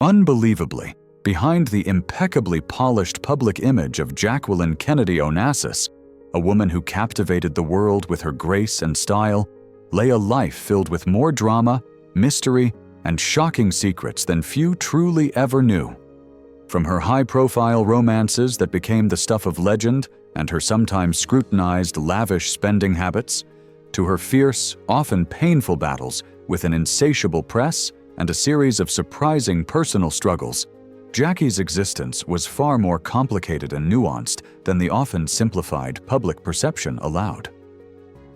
Unbelievably, behind the impeccably polished public image of Jacqueline Kennedy Onassis, a woman who captivated the world with her grace and style, lay a life filled with more drama, mystery, and shocking secrets than few truly ever knew. From her high-profile romances that became the stuff of legend and her sometimes scrutinized lavish spending habits, to her fierce, often painful battles with an insatiable press and a series of surprising personal struggles, Jackie's existence was far more complicated and nuanced than the often simplified public perception allowed.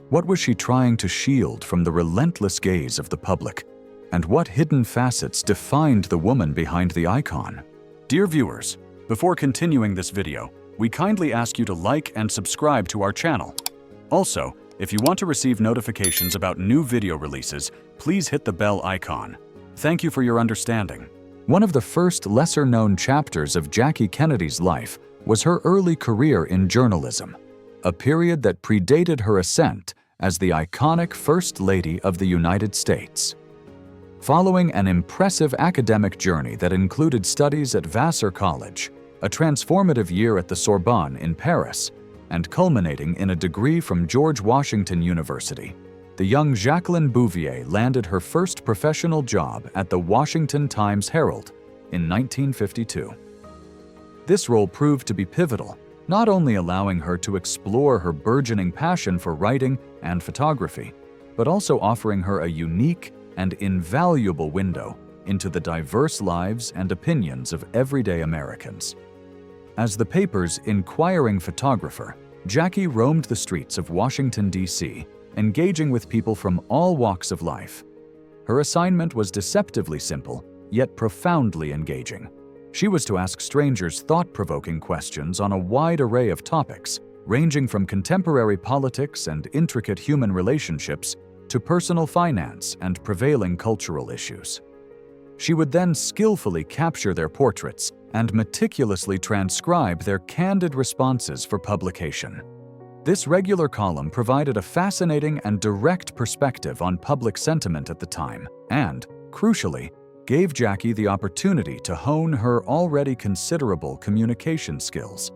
What was she trying to shield from the relentless gaze of the public, and what hidden facets defined the woman behind the icon? Dear viewers, before continuing this video, we kindly ask you to like and subscribe to our channel. Also, if you want to receive notifications about new video releases, please hit the bell icon. Thank you for your understanding. One of the first lesser-known chapters of Jackie Kennedy's life was her early career in journalism, a period that predated her ascent as the iconic First Lady of the United States. Following an impressive academic journey that included studies at Vassar College, a transformative year at the Sorbonne in Paris, and culminating in a degree from George Washington University, the young Jacqueline Bouvier landed her first professional job at the Washington Times-Herald in 1952. This role proved to be pivotal, not only allowing her to explore her burgeoning passion for writing and photography, but also offering her a unique and invaluable window into the diverse lives and opinions of everyday Americans. As the paper's inquiring photographer, Jackie roamed the streets of Washington, D.C., engaging with people from all walks of life. Her assignment was deceptively simple, yet profoundly engaging. She was to ask strangers thought-provoking questions on a wide array of topics, ranging from contemporary politics and intricate human relationships to personal finance and prevailing cultural issues. She would then skillfully capture their portraits and meticulously transcribe their candid responses for publication. This regular column provided a fascinating and direct perspective on public sentiment at the time and, crucially, gave Jackie the opportunity to hone her already considerable communication skills,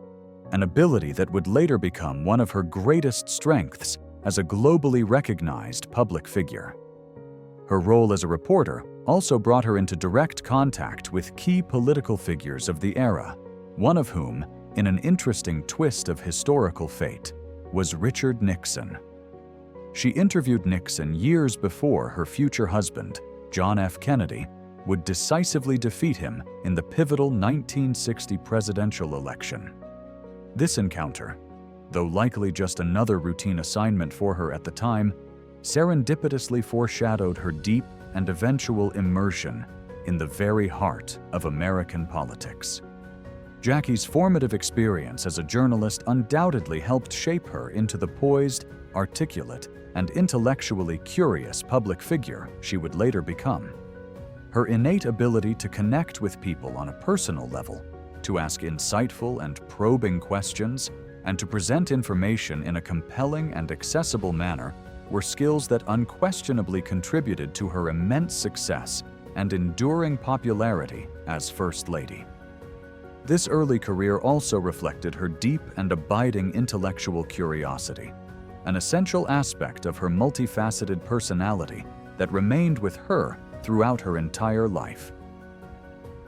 an ability that would later become one of her greatest strengths as a globally recognized public figure. Her role as a reporter also brought her into direct contact with key political figures of the era, one of whom, in an interesting twist of historical fate, was Richard Nixon. She interviewed Nixon years before her future husband, John F. Kennedy, would decisively defeat him in the pivotal 1960 presidential election. This encounter, though likely just another routine assignment for her at the time, serendipitously foreshadowed her deep and eventual immersion in the very heart of American politics. Jackie's formative experience as a journalist undoubtedly helped shape her into the poised, articulate, and intellectually curious public figure she would later become. Her innate ability to connect with people on a personal level, to ask insightful and probing questions, and to present information in a compelling and accessible manner were skills that unquestionably contributed to her immense success and enduring popularity as First Lady. This early career also reflected her deep and abiding intellectual curiosity, an essential aspect of her multifaceted personality that remained with her throughout her entire life.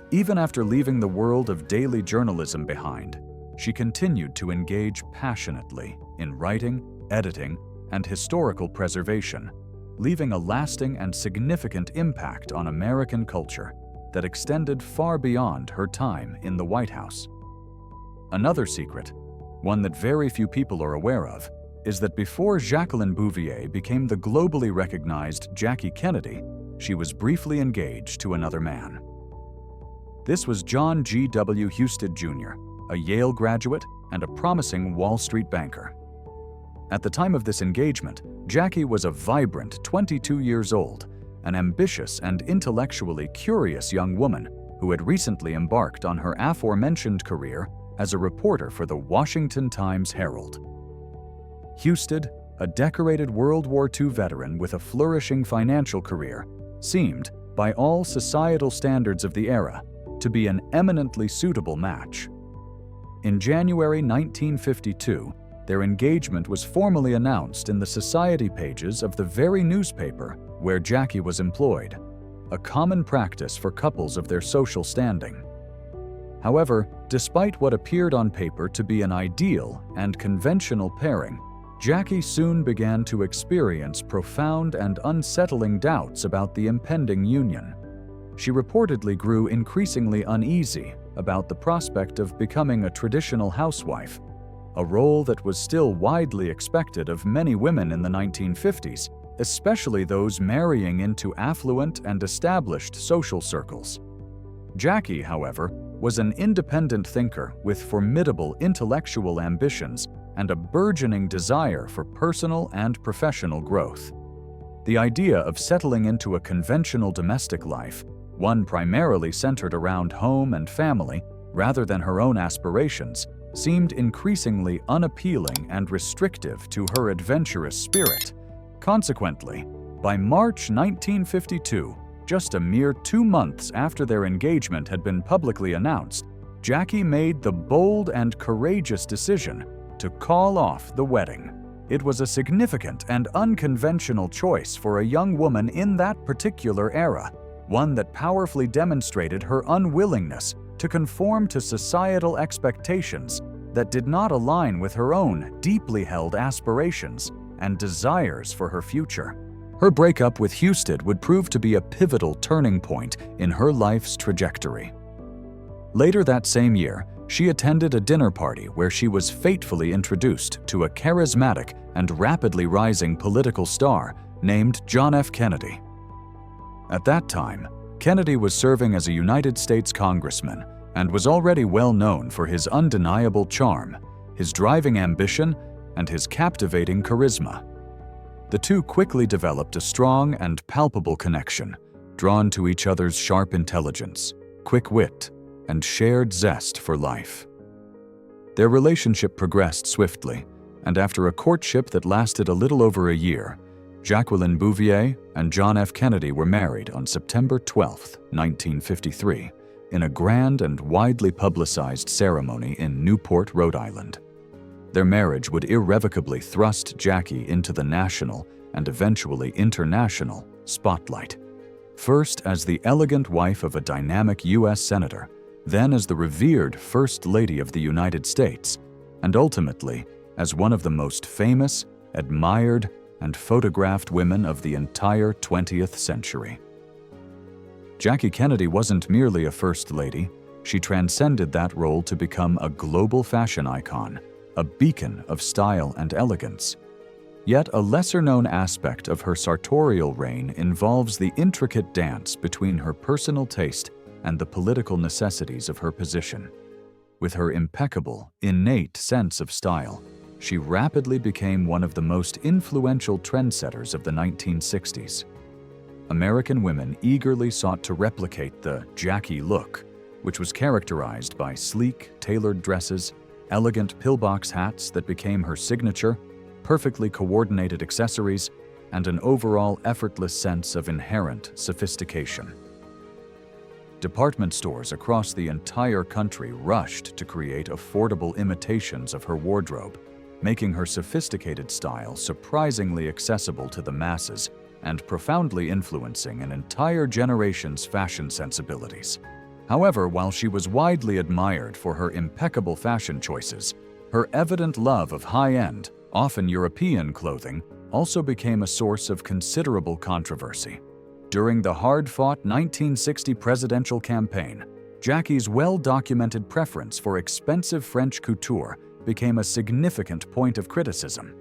Even after leaving the world of daily journalism behind, she continued to engage passionately in writing, editing, and historical preservation, leaving a lasting and significant impact on American culture that extended far beyond her time in the White House. Another secret, one that very few people are aware of, is that before Jacqueline Bouvier became the globally recognized Jackie Kennedy, she was briefly engaged to another man. This was John G. W. Husted Jr., a Yale graduate and a promising Wall Street banker. At the time of this engagement, Jackie was a vibrant 22 years old, an ambitious and intellectually curious young woman who had recently embarked on her aforementioned career as a reporter for the Washington Times-Herald. Husted, a decorated World War II veteran with a flourishing financial career, seemed, by all societal standards of the era, to be an eminently suitable match. In January 1952, their engagement was formally announced in the society pages of the very newspaper where Jackie was employed, a common practice for couples of their social standing. However, despite what appeared on paper to be an ideal and conventional pairing, Jackie soon began to experience profound and unsettling doubts about the impending union. She reportedly grew increasingly uneasy about the prospect of becoming a traditional housewife, a role that was still widely expected of many women in the 1950s, especially those marrying into affluent and established social circles. Jackie, however, was an independent thinker with formidable intellectual ambitions and a burgeoning desire for personal and professional growth. The idea of settling into a conventional domestic life, one primarily centered around home and family rather than her own aspirations, seemed increasingly unappealing and restrictive to her adventurous spirit. Consequently, by March 1952, just a mere 2 months after their engagement had been publicly announced, Jackie made the bold and courageous decision to call off the wedding. It was a significant and unconventional choice for a young woman in that particular era, one that powerfully demonstrated her unwillingness to conform to societal expectations that did not align with her own deeply held aspirations and desires for her future. Her breakup with Husted would prove to be a pivotal turning point in her life's trajectory. Later that same year, she attended a dinner party where she was fatefully introduced to a charismatic and rapidly rising political star named John F. Kennedy. At that time, Kennedy was serving as a United States congressman and was already well known for his undeniable charm, his driving ambition, and his captivating charisma. The two quickly developed a strong and palpable connection, drawn to each other's sharp intelligence, quick wit, and shared zest for life. Their relationship progressed swiftly, and after a courtship that lasted a little over a year, Jacqueline Bouvier and John F. Kennedy were married on September 12, 1953, in a grand and widely publicized ceremony in Newport, Rhode Island. Their marriage would irrevocably thrust Jackie into the national and eventually international spotlight, first as the elegant wife of a dynamic U.S. senator, then as the revered First Lady of the United States, and ultimately as one of the most famous, admired, and photographed women of the entire 20th century. Jackie Kennedy wasn't merely a First Lady, she transcended that role to become a global fashion icon, a beacon of style and elegance. Yet a lesser-known aspect of her sartorial reign involves the intricate dance between her personal taste and the political necessities of her position. With her impeccable, innate sense of style, she rapidly became one of the most influential trendsetters of the 1960s. American women eagerly sought to replicate the Jackie look, which was characterized by sleek, tailored dresses, elegant pillbox hats that became her signature, perfectly coordinated accessories, and an overall effortless sense of inherent sophistication. Department stores across the entire country rushed to create affordable imitations of her wardrobe, making her sophisticated style surprisingly accessible to the masses and profoundly influencing an entire generation's fashion sensibilities. However, while she was widely admired for her impeccable fashion choices, her evident love of high-end, often European clothing also became a source of considerable controversy. During the hard-fought 1960 presidential campaign, Jackie's well-documented preference for expensive French couture became a significant point of criticism.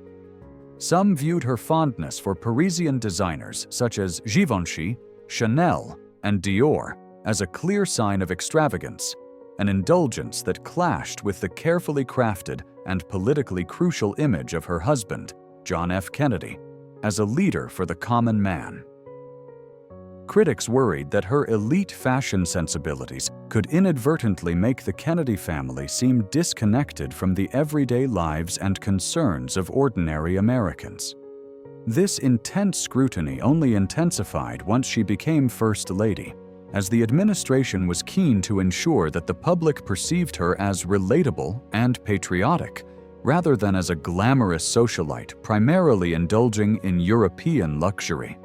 Some viewed her fondness for Parisian designers such as Givenchy, Chanel, and Dior as a clear sign of extravagance, an indulgence that clashed with the carefully crafted and politically crucial image of her husband, John F. Kennedy, as a leader for the common man. Critics worried that her elite fashion sensibilities could inadvertently make the Kennedy family seem disconnected from the everyday lives and concerns of ordinary Americans. This intense scrutiny only intensified once she became First Lady, as the administration was keen to ensure that the public perceived her as relatable and patriotic, rather than as a glamorous socialite primarily indulging in European luxury.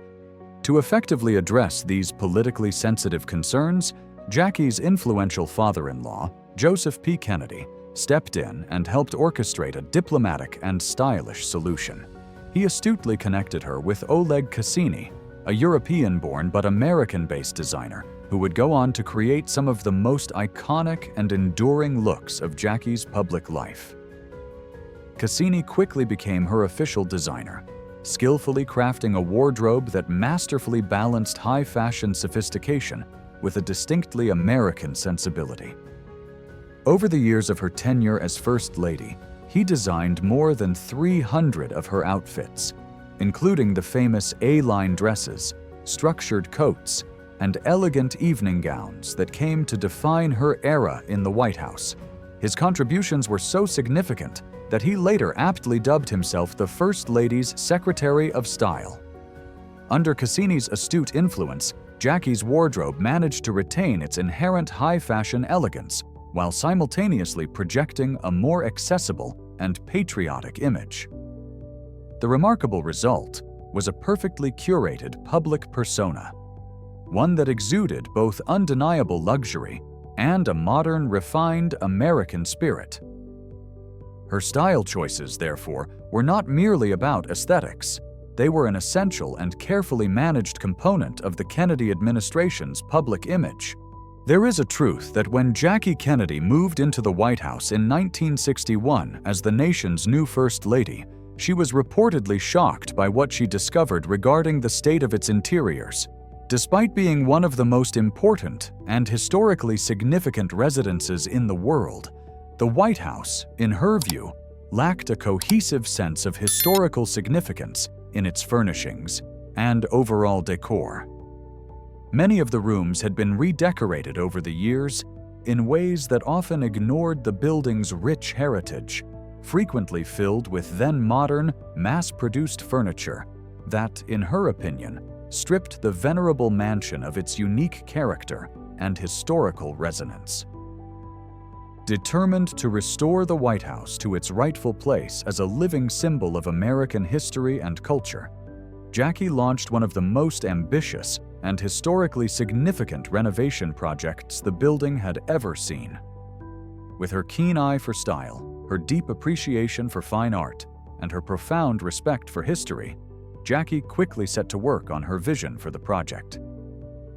To effectively address these politically sensitive concerns, Jackie's influential father-in-law, Joseph P. Kennedy, stepped in and helped orchestrate a diplomatic and stylish solution. He astutely connected her with Oleg Cassini, a European-born but American-based designer who would go on to create some of the most iconic and enduring looks of Jackie's public life. Cassini quickly became her official designer, skillfully crafting a wardrobe that masterfully balanced high-fashion sophistication with a distinctly American sensibility. Over the years of her tenure as First Lady, he designed more than 300 of her outfits, including the famous A-line dresses, structured coats, and elegant evening gowns that came to define her era in the White House. His contributions were so significant that he later aptly dubbed himself the First Lady's Secretary of Style. Under Cassini's astute influence, Jackie's wardrobe managed to retain its inherent high-fashion elegance while simultaneously projecting a more accessible and patriotic image. The remarkable result was a perfectly curated public persona, one that exuded both undeniable luxury and a modern, refined American spirit. Her style choices, therefore, were not merely about aesthetics. They were an essential and carefully managed component of the Kennedy administration's public image. There is a truth that when Jackie Kennedy moved into the White House in 1961 as the nation's new First Lady, she was reportedly shocked by what she discovered regarding the state of its interiors. Despite being one of the most important and historically significant residences in the world, the White House, in her view, lacked a cohesive sense of historical significance in its furnishings and overall decor. Many of the rooms had been redecorated over the years in ways that often ignored the building's rich heritage, frequently filled with then-modern, mass-produced furniture that, in her opinion, stripped the venerable mansion of its unique character and historical resonance. Determined to restore the White House to its rightful place as a living symbol of American history and culture, Jackie launched one of the most ambitious and historically significant renovation projects the building had ever seen. With her keen eye for style, her deep appreciation for fine art, and her profound respect for history, Jackie quickly set to work on her vision for the project.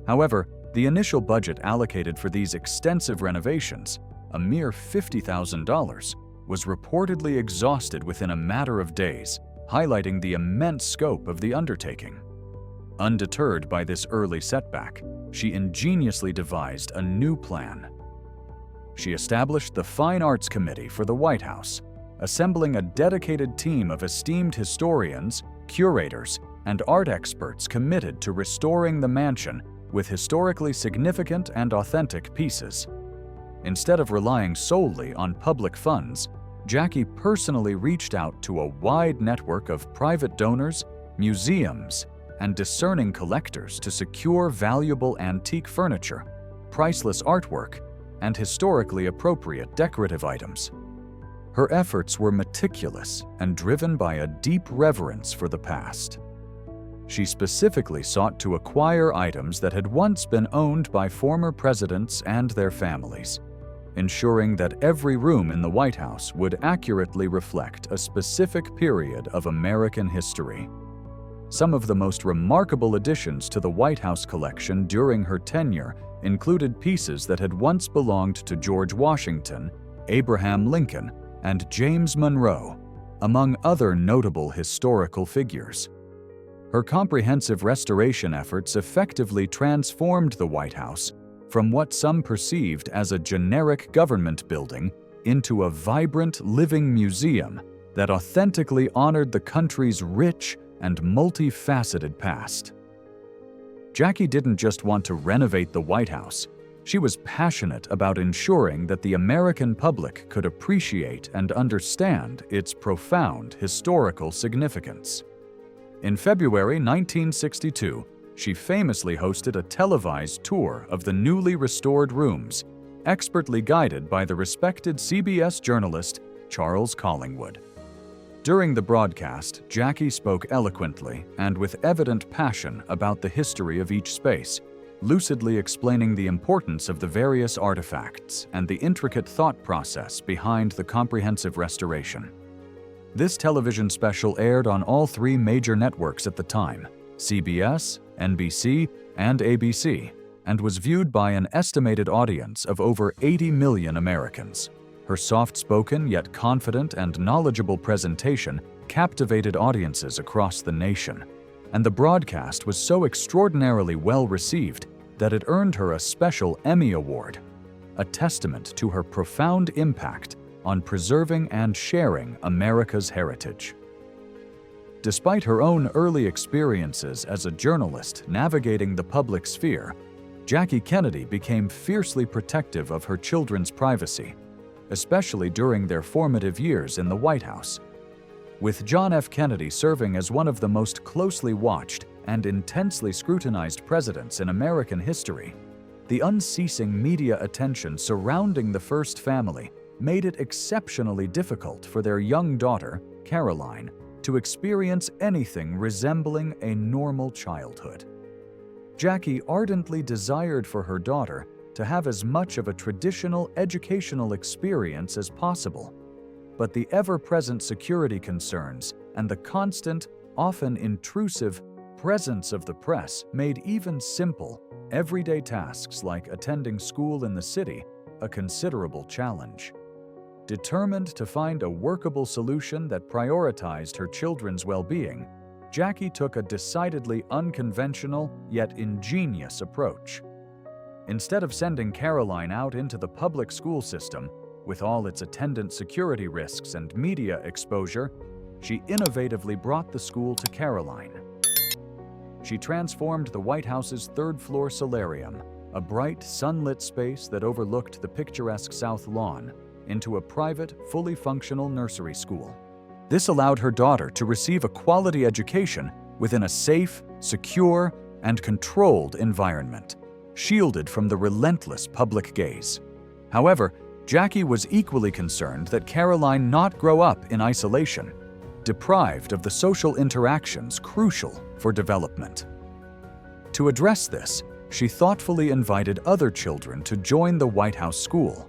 However, the initial budget allocated for these extensive renovations, a mere $50,000, was reportedly exhausted within a matter of days, highlighting the immense scope of the undertaking. Undeterred by this early setback, she ingeniously devised a new plan. She established the Fine Arts Committee for the White House, assembling a dedicated team of esteemed historians, curators, and art experts committed to restoring the mansion with historically significant and authentic pieces. Instead of relying solely on public funds, Jackie personally reached out to a wide network of private donors, museums, and discerning collectors to secure valuable antique furniture, priceless artwork, and historically appropriate decorative items. Her efforts were meticulous and driven by a deep reverence for the past. She specifically sought to acquire items that had once been owned by former presidents and their families, ensuring that every room in the White House would accurately reflect a specific period of American history. Some of the most remarkable additions to the White House collection during her tenure included pieces that had once belonged to George Washington, Abraham Lincoln, and James Monroe, among other notable historical figures. Her comprehensive restoration efforts effectively transformed the White House from what some perceived as a generic government building into a vibrant, living museum that authentically honored the country's rich and multifaceted past. Jackie didn't just want to renovate the White House. She was passionate about ensuring that the American public could appreciate and understand its profound historical significance. In February 1962, she famously hosted a televised tour of the newly restored rooms, expertly guided by the respected CBS journalist Charles Collingwood. During the broadcast, Jackie spoke eloquently and with evident passion about the history of each space, lucidly explaining the importance of the various artifacts and the intricate thought process behind the comprehensive restoration. This television special aired on all three major networks at the time, CBS, NBC, and ABC, and was viewed by an estimated audience of over 80 million Americans. Her soft-spoken yet confident and knowledgeable presentation captivated audiences across the nation, and the broadcast was so extraordinarily well received that it earned her a special Emmy Award, a testament to her profound impact on preserving and sharing America's heritage. Despite her own early experiences as a journalist navigating the public sphere, Jackie Kennedy became fiercely protective of her children's privacy, especially during their formative years in the White House. With John F. Kennedy serving as one of the most closely watched and intensely scrutinized presidents in American history, the unceasing media attention surrounding the First Family made it exceptionally difficult for their young daughter, Caroline, to experience anything resembling a normal childhood. Jackie ardently desired for her daughter to have as much of a traditional educational experience as possible, but the ever-present security concerns and the constant, often intrusive, presence of the press made even simple, everyday tasks like attending school in the city a considerable challenge. Determined to find a workable solution that prioritized her children's well-being, Jackie took a decidedly unconventional yet ingenious approach. Instead of sending Caroline out into the public school system, with all its attendant security risks and media exposure, she innovatively brought the school to Caroline. She transformed the White House's third-floor solarium, a bright, sunlit space that overlooked the picturesque South Lawn, into a private, fully functional nursery school. This allowed her daughter to receive a quality education within a safe, secure, and controlled environment, shielded from the relentless public gaze. However, Jackie was equally concerned that Caroline not grow up in isolation, deprived of the social interactions crucial for development. To address this, she thoughtfully invited other children to join the White House school,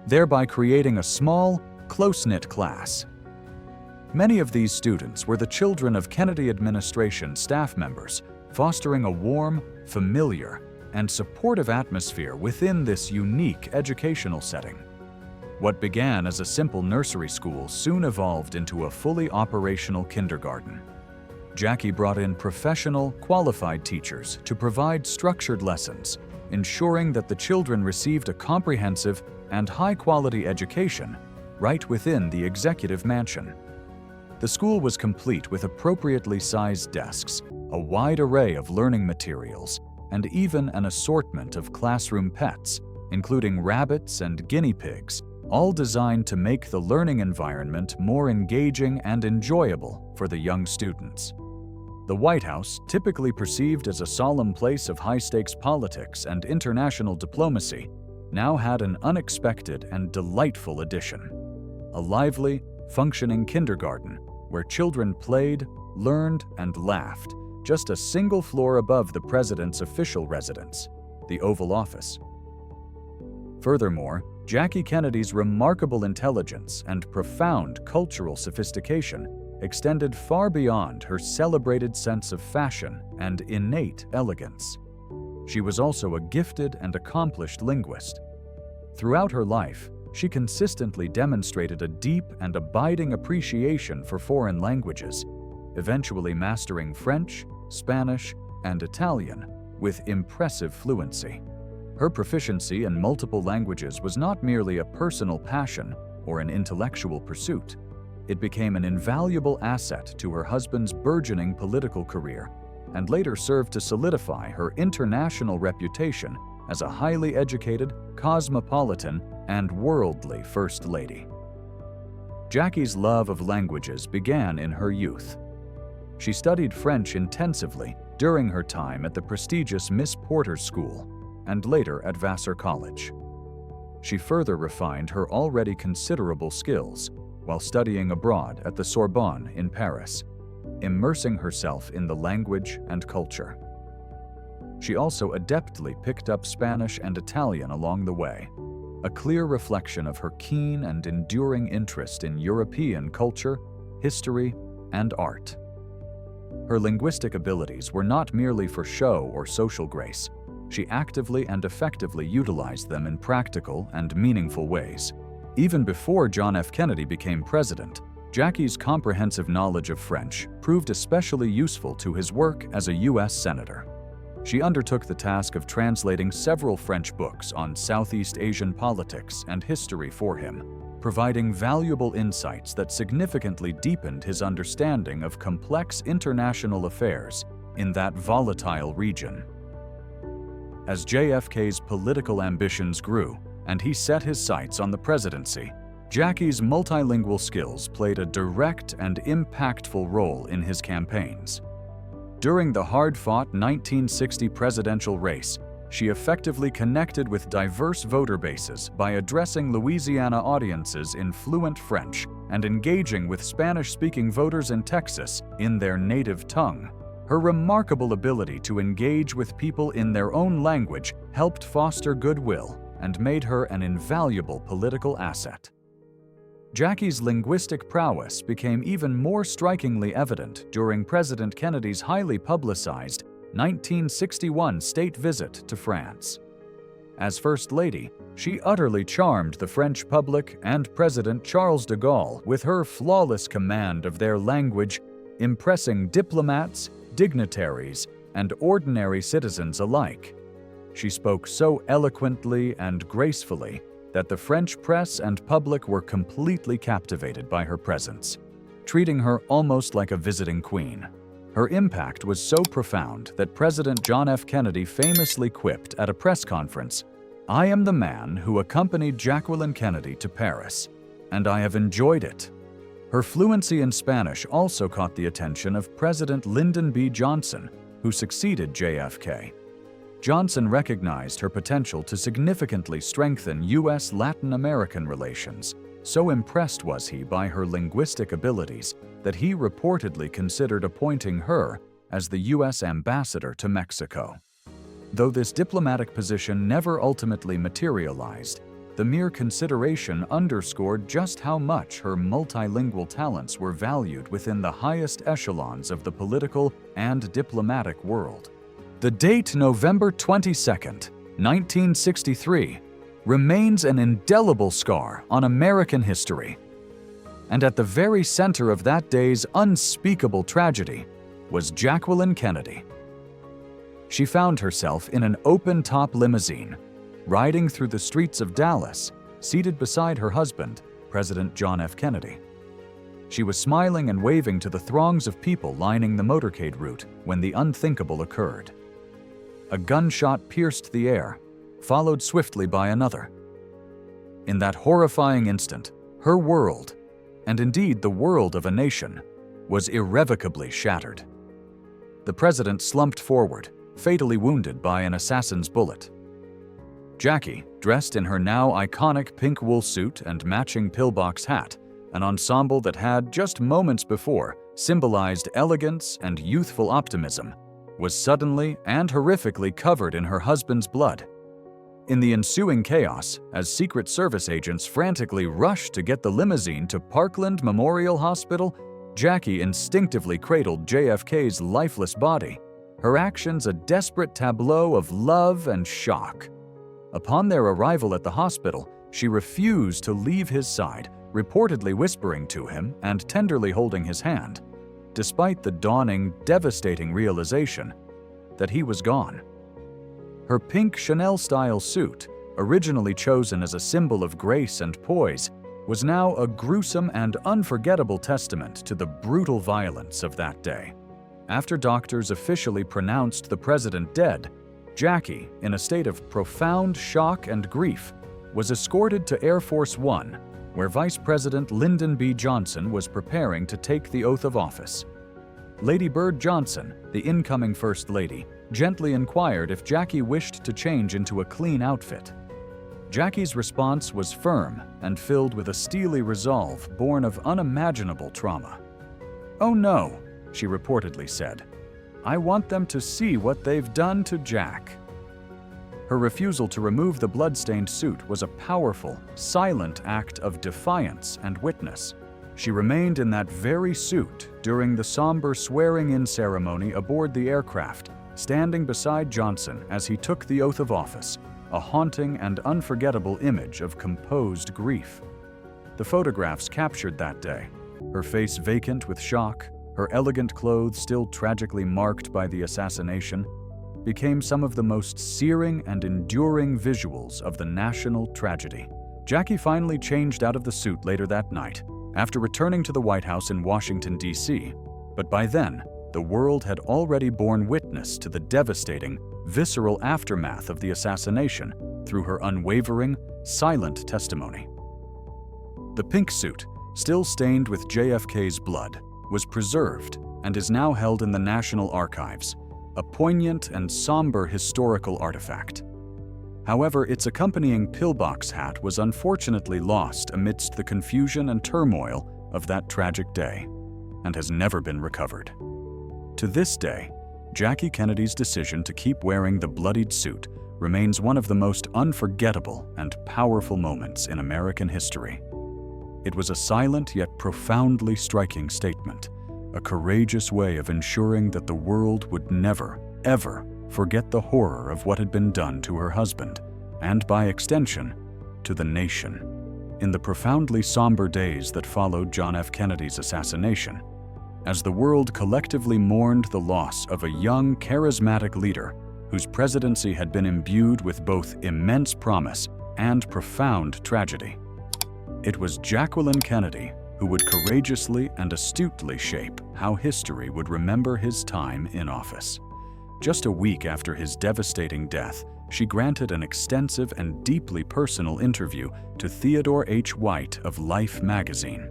thereby creating a small, close-knit class. Many of these students were the children of Kennedy administration staff members, fostering a warm, familiar, and supportive atmosphere within this unique educational setting. What began as a simple nursery school soon evolved into a fully operational kindergarten. Jackie brought in professional, qualified teachers to provide structured lessons, ensuring that the children received a comprehensive and high-quality education right within the executive mansion. The school was complete with appropriately sized desks, a wide array of learning materials, and even an assortment of classroom pets, including rabbits and guinea pigs, all designed to make the learning environment more engaging and enjoyable for the young students. The White House, typically perceived as a solemn place of high-stakes politics and international diplomacy, now had an unexpected and delightful addition: a lively, functioning kindergarten where children played, learned, and laughed, just a single floor above the president's official residence, the Oval Office. Furthermore, Jackie Kennedy's remarkable intelligence and profound cultural sophistication extended far beyond her celebrated sense of fashion and innate elegance. She was also a gifted and accomplished linguist. Throughout her life, she consistently demonstrated a deep and abiding appreciation for foreign languages, eventually mastering French, Spanish, and Italian with impressive fluency. Her proficiency in multiple languages was not merely a personal passion or an intellectual pursuit. It became an invaluable asset to her husband's burgeoning political career and later served to solidify her international reputation as a highly educated, cosmopolitan, and worldly First Lady. Jackie's love of languages began in her youth. She studied French intensively during her time at the prestigious Miss Porter's School and later at Vassar College. She further refined her already considerable skills while studying abroad at the Sorbonne in Paris, immersing herself in the language and culture. She also adeptly picked up Spanish and Italian along the way, a clear reflection of her keen and enduring interest in European culture, history, and art. Her linguistic abilities were not merely for show or social grace. She actively and effectively utilized them in practical and meaningful ways. Even before John F. Kennedy became president, Jackie's comprehensive knowledge of French proved especially useful to his work as a U.S. Senator. She undertook the task of translating several French books on Southeast Asian politics and history for him, providing valuable insights that significantly deepened his understanding of complex international affairs in that volatile region. As JFK's political ambitions grew and he set his sights on the presidency, Jackie's multilingual skills played a direct and impactful role in his campaigns. During the hard-fought 1960 presidential race, she effectively connected with diverse voter bases by addressing Louisiana audiences in fluent French and engaging with Spanish-speaking voters in Texas in their native tongue. Her remarkable ability to engage with people in their own language helped foster goodwill and made her an invaluable political asset. Jackie's linguistic prowess became even more strikingly evident during President Kennedy's highly publicized 1961 state visit to France. As First Lady, she utterly charmed the French public and President Charles de Gaulle with her flawless command of their language, impressing diplomats, dignitaries, and ordinary citizens alike. She spoke so eloquently and gracefully that the French press and public were completely captivated by her presence, treating her almost like a visiting queen. Her impact was so profound that President John F. Kennedy famously quipped at a press conference, "I am the man who accompanied Jacqueline Kennedy to Paris, and I have enjoyed it." Her fluency in Spanish also caught the attention of President Lyndon B. Johnson, who succeeded JFK. Johnson recognized her potential to significantly strengthen U.S.-Latin American relations. So impressed was he by her linguistic abilities that he reportedly considered appointing her as the U.S. ambassador to Mexico. Though this diplomatic position never ultimately materialized, the mere consideration underscored just how much her multilingual talents were valued within the highest echelons of the political and diplomatic world. The date November 22, 1963, remains an indelible scar on American history. And at the very center of that day's unspeakable tragedy was Jacqueline Kennedy. She found herself in an open-top limousine, riding through the streets of Dallas, seated beside her husband, President John F. Kennedy. She was smiling and waving to the throngs of people lining the motorcade route when the unthinkable occurred. A gunshot pierced the air, followed swiftly by another. In that horrifying instant, her world, and indeed the world of a nation, was irrevocably shattered. The president slumped forward, fatally wounded by an assassin's bullet. Jackie, dressed in her now iconic pink wool suit and matching pillbox hat, an ensemble that had, just moments before, symbolized elegance and youthful optimism, was suddenly and horrifically covered in her husband's blood. In the ensuing chaos, as Secret Service agents frantically rushed to get the limousine to Parkland Memorial Hospital, Jackie instinctively cradled JFK's lifeless body, her actions a desperate tableau of love and shock. Upon their arrival at the hospital, she refused to leave his side, reportedly whispering to him and tenderly holding his hand, despite the dawning, devastating realization that he was gone. Her pink Chanel-style suit, originally chosen as a symbol of grace and poise, was now a gruesome and unforgettable testament to the brutal violence of that day. After doctors officially pronounced the president dead, Jackie, in a state of profound shock and grief, was escorted to Air Force One, where Vice President Lyndon B. Johnson was preparing to take the oath of office. Lady Bird Johnson, the incoming First Lady, gently inquired if Jackie wished to change into a clean outfit. Jackie's response was firm and filled with a steely resolve born of unimaginable trauma. "Oh no," she reportedly said. "I want them to see what they've done to Jack." Her refusal to remove the blood-stained suit was a powerful, silent act of defiance and witness. She remained in that very suit during the somber swearing-in ceremony aboard the aircraft, standing beside Johnson as he took the oath of office, a haunting and unforgettable image of composed grief. The photographs captured that day, her face vacant with shock, her elegant clothes still tragically marked by the assassination, became some of the most searing and enduring visuals of the national tragedy. Jackie finally changed out of the suit later that night, after returning to the White House in Washington, D.C., but by then, the world had already borne witness to the devastating, visceral aftermath of the assassination through her unwavering, silent testimony. The pink suit, still stained with JFK's blood, was preserved and is now held in the National Archives, a poignant and somber historical artifact. However, its accompanying pillbox hat was unfortunately lost amidst the confusion and turmoil of that tragic day, and has never been recovered. To this day, Jackie Kennedy's decision to keep wearing the bloodied suit remains one of the most unforgettable and powerful moments in American history. It was a silent yet profoundly striking statement, a courageous way of ensuring that the world would never, ever forget the horror of what had been done to her husband, and by extension, to the nation. In the profoundly somber days that followed John F. Kennedy's assassination, as the world collectively mourned the loss of a young, charismatic leader whose presidency had been imbued with both immense promise and profound tragedy, it was Jacqueline Kennedy who would courageously and astutely shape how history would remember his time in office. Just a week after his devastating death, she granted an extensive and deeply personal interview to Theodore H. White of Life magazine.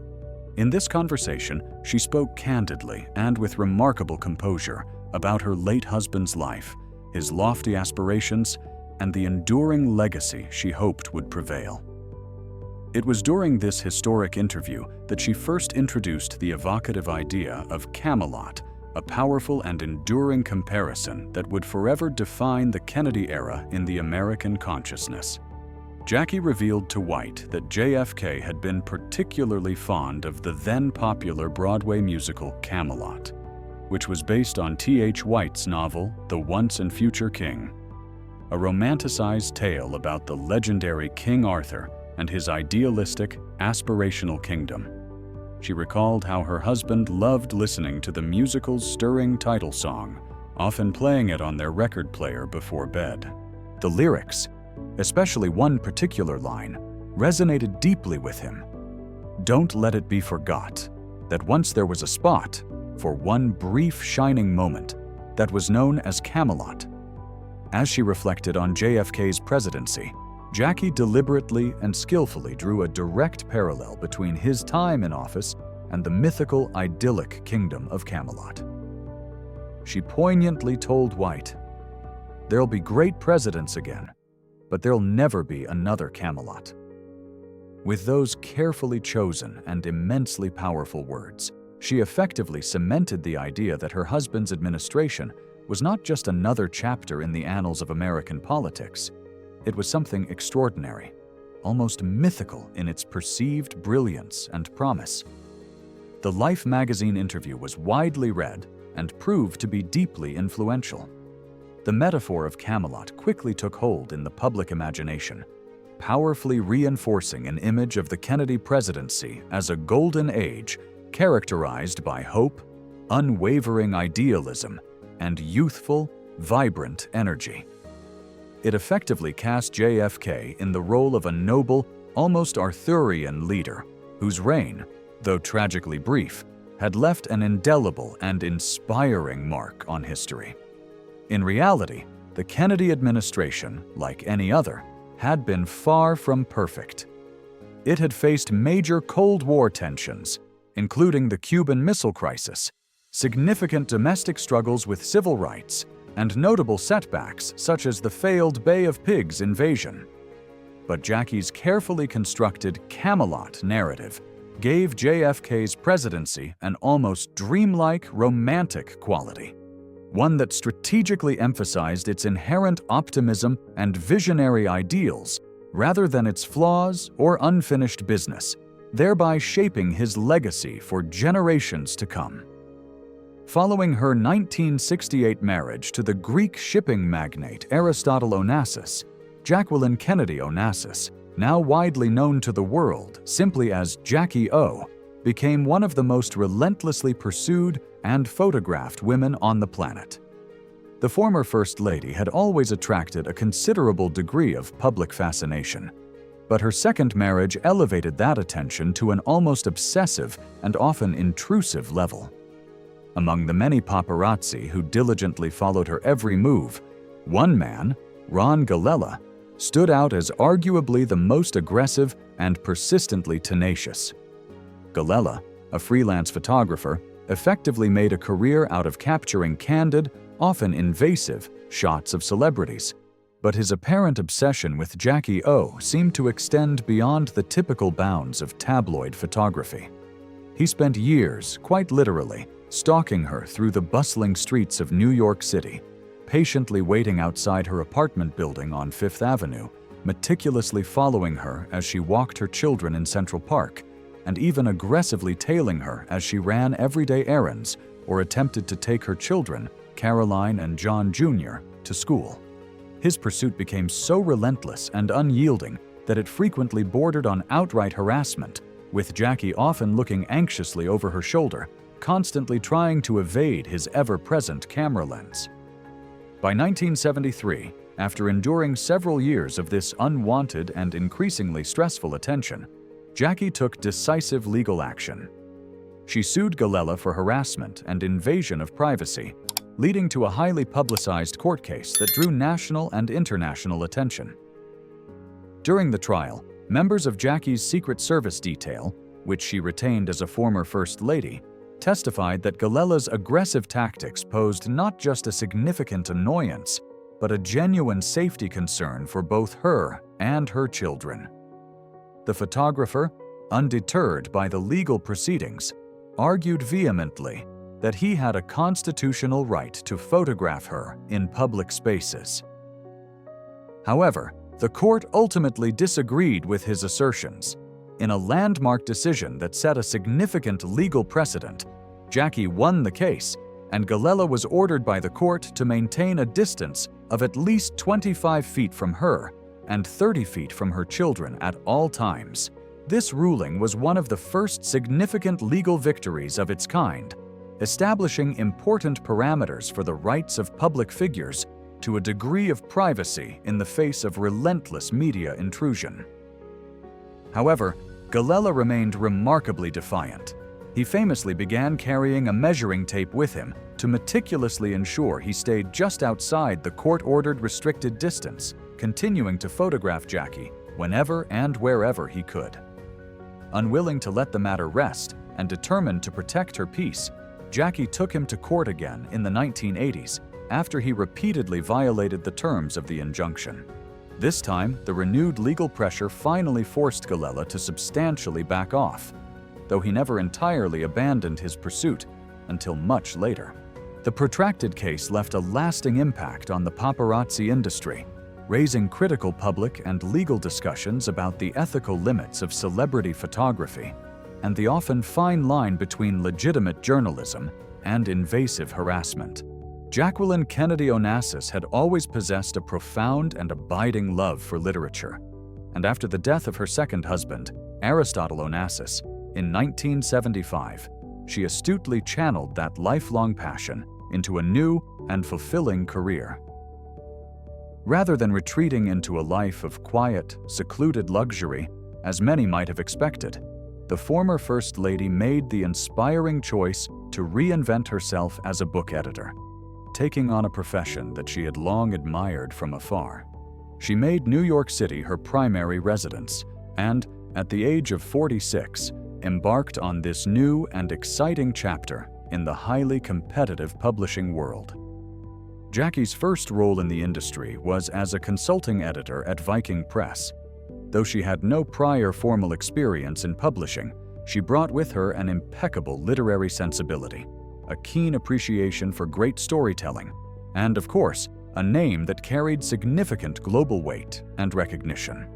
In this conversation, she spoke candidly and with remarkable composure about her late husband's life, his lofty aspirations, and the enduring legacy she hoped would prevail. It was during this historic interview that she first introduced the evocative idea of Camelot, a powerful and enduring comparison that would forever define the Kennedy era in the American consciousness. Jackie revealed to White that JFK had been particularly fond of the then-popular Broadway musical Camelot, which was based on T.H. White's novel The Once and Future King, a romanticized tale about the legendary King Arthur and his idealistic, aspirational kingdom. She recalled how her husband loved listening to the musical's stirring title song, often playing it on their record player before bed. The lyrics, especially one particular line, resonated deeply with him. "Don't let it be forgot that once there was a spot for one brief shining moment that was known as Camelot." As she reflected on JFK's presidency, Jackie deliberately and skillfully drew a direct parallel between his time in office and the mythical, idyllic kingdom of Camelot. She poignantly told White, "There'll be great presidents again, but there'll never be another Camelot." With those carefully chosen and immensely powerful words, she effectively cemented the idea that her husband's administration was not just another chapter in the annals of American politics. It was something extraordinary, almost mythical in its perceived brilliance and promise. The Life magazine interview was widely read and proved to be deeply influential. The metaphor of Camelot quickly took hold in the public imagination, powerfully reinforcing an image of the Kennedy presidency as a golden age characterized by hope, unwavering idealism, and youthful, vibrant energy. It effectively cast JFK in the role of a noble, almost Arthurian leader, whose reign, though tragically brief, had left an indelible and inspiring mark on history. In reality, the Kennedy administration, like any other, had been far from perfect. It had faced major Cold War tensions, including the Cuban Missile Crisis, significant domestic struggles with civil rights, and notable setbacks such as the failed Bay of Pigs invasion. But Jackie's carefully constructed Camelot narrative gave JFK's presidency an almost dreamlike, romantic quality, one that strategically emphasized its inherent optimism and visionary ideals rather than its flaws or unfinished business, thereby shaping his legacy for generations to come. Following her 1968 marriage to the Greek shipping magnate Aristotle Onassis, Jacqueline Kennedy Onassis, now widely known to the world simply as Jackie O, became one of the most relentlessly pursued and photographed women on the planet. The former First Lady had always attracted a considerable degree of public fascination, but her second marriage elevated that attention to an almost obsessive and often intrusive level. Among the many paparazzi who diligently followed her every move, one man, Ron Galella, stood out as arguably the most aggressive and persistently tenacious. Galella, a freelance photographer, effectively made a career out of capturing candid, often invasive, shots of celebrities. But his apparent obsession with Jackie O seemed to extend beyond the typical bounds of tabloid photography. He spent years, quite literally, stalking her through the bustling streets of New York City, patiently waiting outside her apartment building on Fifth Avenue, meticulously following her as she walked her children in Central Park, and even aggressively tailing her as she ran everyday errands or attempted to take her children, Caroline and John Jr., to school. His pursuit became so relentless and unyielding that it frequently bordered on outright harassment, with Jackie often looking anxiously over her shoulder, constantly trying to evade his ever-present camera lens. By 1973, after enduring several years of this unwanted and increasingly stressful attention, Jackie took decisive legal action. She sued Galella for harassment and invasion of privacy, leading to a highly publicized court case that drew national and international attention. During the trial, members of Jackie's Secret Service detail, which she retained as a former First Lady, testified that Galella's aggressive tactics posed not just a significant annoyance, but a genuine safety concern for both her and her children. The photographer, undeterred by the legal proceedings, argued vehemently that he had a constitutional right to photograph her in public spaces. However, the court ultimately disagreed with his assertions. In a landmark decision that set a significant legal precedent, Jackie won the case, and Galella was ordered by the court to maintain a distance of at least 25 feet from her and 30 feet from her children at all times. This ruling was one of the first significant legal victories of its kind, establishing important parameters for the rights of public figures to a degree of privacy in the face of relentless media intrusion. However, Galella remained remarkably defiant. He famously began carrying a measuring tape with him to meticulously ensure he stayed just outside the court-ordered restricted distance, continuing to photograph Jackie whenever and wherever he could. Unwilling to let the matter rest and determined to protect her peace, Jackie took him to court again in the 1980s after he repeatedly violated the terms of the injunction. This time, the renewed legal pressure finally forced Galella to substantially back off, though he never entirely abandoned his pursuit until much later. The protracted case left a lasting impact on the paparazzi industry, raising critical public and legal discussions about the ethical limits of celebrity photography and the often fine line between legitimate journalism and invasive harassment. Jacqueline Kennedy Onassis had always possessed a profound and abiding love for literature, and after the death of her second husband, Aristotle Onassis, in 1975, she astutely channeled that lifelong passion into a new and fulfilling career. Rather than retreating into a life of quiet, secluded luxury, as many might have expected, the former First Lady made the inspiring choice to reinvent herself as a book editor, taking on a profession that she had long admired from afar. She made New York City her primary residence and, at the age of 46, embarked on this new and exciting chapter in the highly competitive publishing world. Jackie's first role in the industry was as a consulting editor at Viking Press. Though she had no prior formal experience in publishing, she brought with her an impeccable literary sensibility, a keen appreciation for great storytelling, and, of course, a name that carried significant global weight and recognition.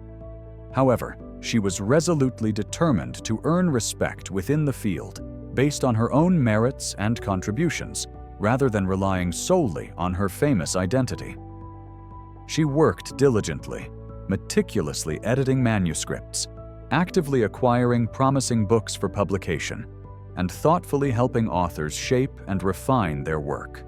However, she was resolutely determined to earn respect within the field based on her own merits and contributions, rather than relying solely on her famous identity. She worked diligently, meticulously editing manuscripts, actively acquiring promising books for publication, and thoughtfully helping authors shape and refine their work.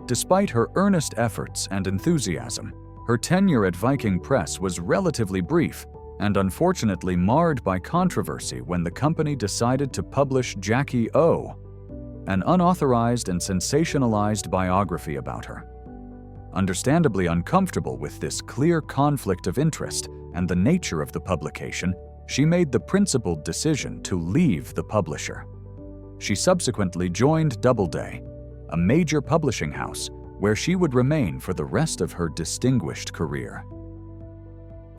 Despite her earnest efforts and enthusiasm, her tenure at Viking Press was relatively brief and unfortunately marred by controversy when the company decided to publish Jackie O, an unauthorized and sensationalized biography about her. Understandably uncomfortable with this clear conflict of interest and the nature of the publication, she made the principled decision to leave the publisher. She subsequently joined Doubleday, a major publishing house, where she would remain for the rest of her distinguished career.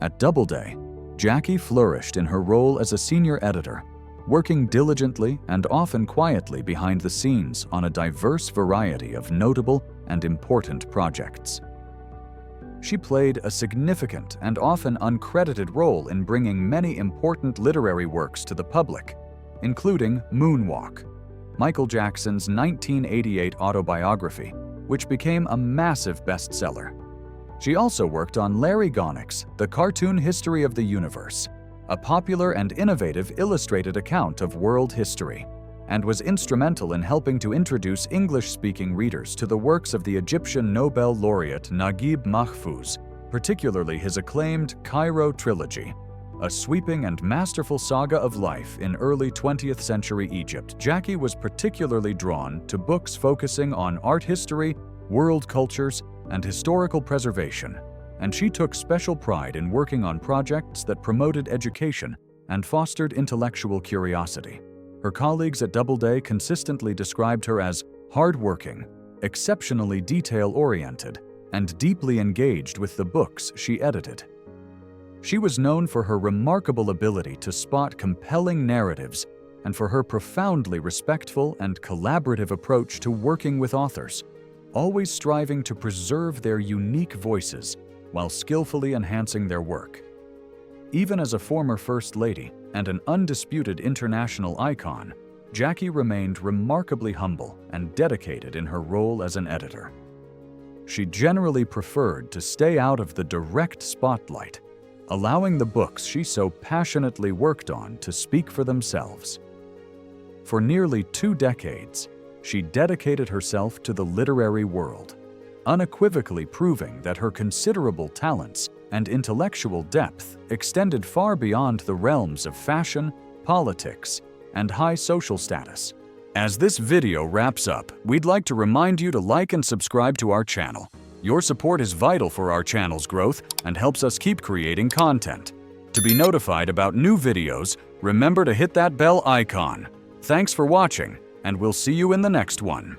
At Doubleday, Jackie flourished in her role as a senior editor, working diligently and often quietly behind the scenes on a diverse variety of notable and important projects. She played a significant and often uncredited role in bringing many important literary works to the public, including Moonwalk, Michael Jackson's 1988 autobiography, which became a massive bestseller. She also worked on Larry Gonic's The Cartoon History of the Universe, a popular and innovative illustrated account of world history, and was instrumental in helping to introduce English-speaking readers to the works of the Egyptian Nobel laureate Naguib Mahfouz, particularly his acclaimed Cairo trilogy, a sweeping and masterful saga of life in early 20th century Egypt. Jackie was particularly drawn to books focusing on art history, world cultures, and historical preservation, and she took special pride in working on projects that promoted education and fostered intellectual curiosity. Her colleagues at Doubleday consistently described her as hardworking, exceptionally detail-oriented, and deeply engaged with the books she edited. She was known for her remarkable ability to spot compelling narratives and for her profoundly respectful and collaborative approach to working with authors, always striving to preserve their unique voices while skillfully enhancing their work. Even as a former First Lady and an undisputed international icon, Jackie remained remarkably humble and dedicated in her role as an editor. She generally preferred to stay out of the direct spotlight, allowing the books she so passionately worked on to speak for themselves. For nearly 2 decades, she dedicated herself to the literary world, unequivocally proving that her considerable talents and intellectual depth extended far beyond the realms of fashion, politics, and high social status. As this video wraps up, we'd like to remind you to like and subscribe to our channel. Your support is vital for our channel's growth and helps us keep creating content. To be notified about new videos, remember to hit that bell icon. Thanks for watching, and we'll see you in the next one.